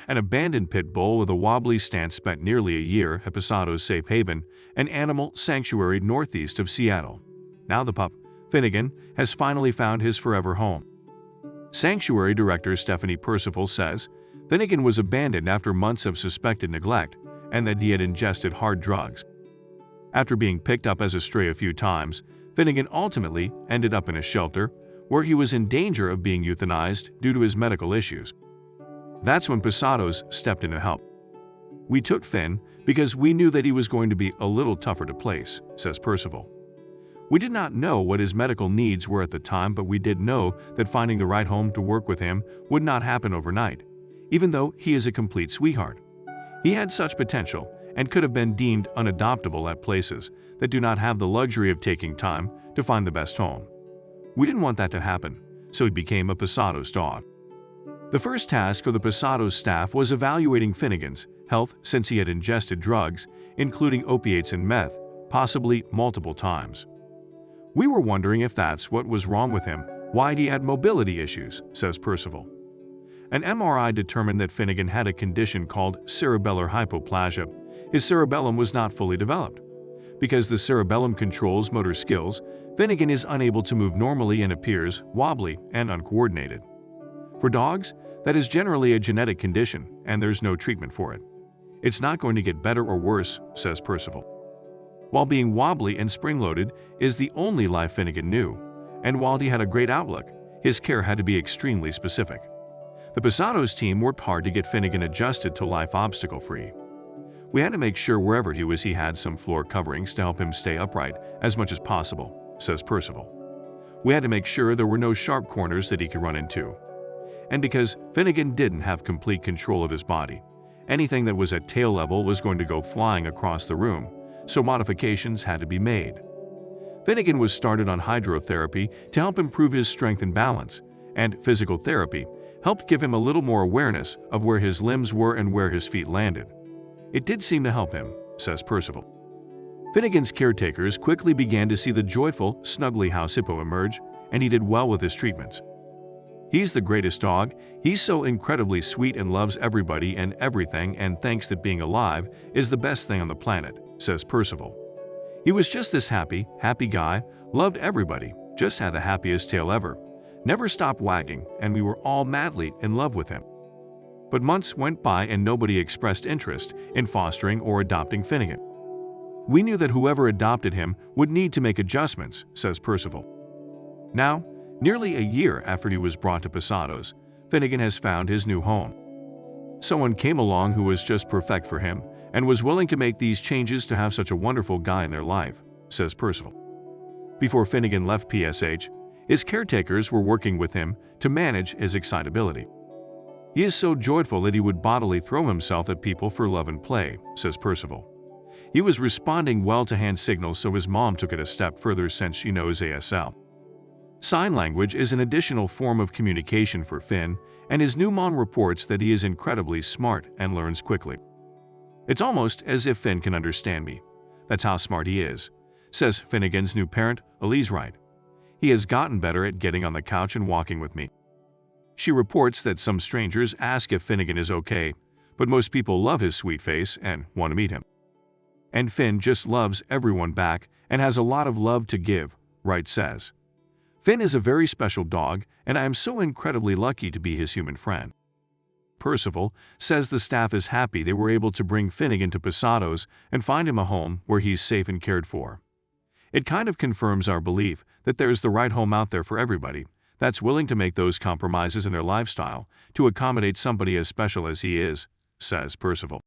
An abandoned pit bull with a wobbly stance spent nearly a year at Pasato's Safe Haven, an animal sanctuary northeast of Seattle. Now the pup, Finnegan, has finally found his forever home. Sanctuary Director Stephanie Percival says Finnegan was abandoned after months of suspected neglect and that he had ingested hard drugs. After being picked up as a stray a few times, Finnegan ultimately ended up in a shelter where he was in danger of being euthanized due to his medical issues. That's when Pasato's stepped in to help. "We took Finn because we knew that he was going to be a little tougher to place," says Percival. "We did not know what his medical needs were at the time, but we did know that finding the right home to work with him would not happen overnight, even though he is a complete sweetheart. He had such potential and could have been deemed unadoptable at places that do not have the luxury of taking time to find the best home. We didn't want that to happen, so he became a Pasato's dog." The first task for the Pasato's staff was evaluating Finnegan's health since he had ingested drugs, including opiates and meth, possibly multiple times. "We were wondering if that's what was wrong with him, why he had mobility issues," says Percival. An MRI determined that Finnegan had a condition called cerebellar hypoplasia. His cerebellum was not fully developed. Because the cerebellum controls motor skills, Finnegan is unable to move normally and appears wobbly and uncoordinated. For dogs, that is generally a genetic condition, and there's no treatment for it. "It's not going to get better or worse," says Percival. While being wobbly and spring-loaded is the only life Finnegan knew, and while he had a great outlook, his care had to be extremely specific. The Pasato's team worked hard to get Finnegan adjusted to life obstacle-free. "We had to make sure wherever he was he had some floor coverings to help him stay upright as much as possible," says Percival. "We had to make sure there were no sharp corners that he could run into. And because Finnegan didn't have complete control of his body, anything that was at tail level was going to go flying across the room, so modifications had to be made. Finnegan was started on hydrotherapy to help improve his strength and balance, and physical therapy helped give him a little more awareness of where his limbs were and where his feet landed. It did seem to help him," says Percival. Finnegan's caretakers quickly began to see the joyful, snuggly house hippo emerge, and he did well with his treatments. "He's the greatest dog. He's so incredibly sweet and loves everybody and everything and thinks that being alive is the best thing on the planet," says Percival. "He was just this happy guy, loved everybody, just had the happiest tail ever, never stopped wagging, and we were all madly in love with him." But months went by and nobody expressed interest in fostering or adopting Finnegan. "We knew that whoever adopted him would need to make adjustments," says Percival. Now, nearly a year after he was brought to Pasato's, Finnegan has found his new home. Someone came along who was just perfect for him and was willing to make these changes to have such a wonderful guy in their life, says Percival. Before Finnegan left PSH, his caretakers were working with him to manage his excitability. "He is so joyful that he would bodily throw himself at people for love and play," says Percival. "He was responding well to hand signals, so his mom took it a step further since she knows ASL. Sign language is an additional form of communication for Finn, and his new mom reports that he is incredibly smart and learns quickly. It's almost as if Finn can understand me. That's how smart he is," says Finnegan's new parent, Elise Wright. "He has gotten better at getting on the couch and walking with me." She reports that some strangers ask if Finnegan is okay, but most people love his sweet face and want to meet him. "And Finn just loves everyone back and has a lot of love to give," Wright says. "Finn is a very special dog, and I am so incredibly lucky to be his human friend." Percival says the staff is happy they were able to bring Finnegan to Pasato's and find him a home where he's safe and cared for. "It kind of confirms our belief that there's the right home out there for everybody that's willing to make those compromises in their lifestyle to accommodate somebody as special as he is," says Percival.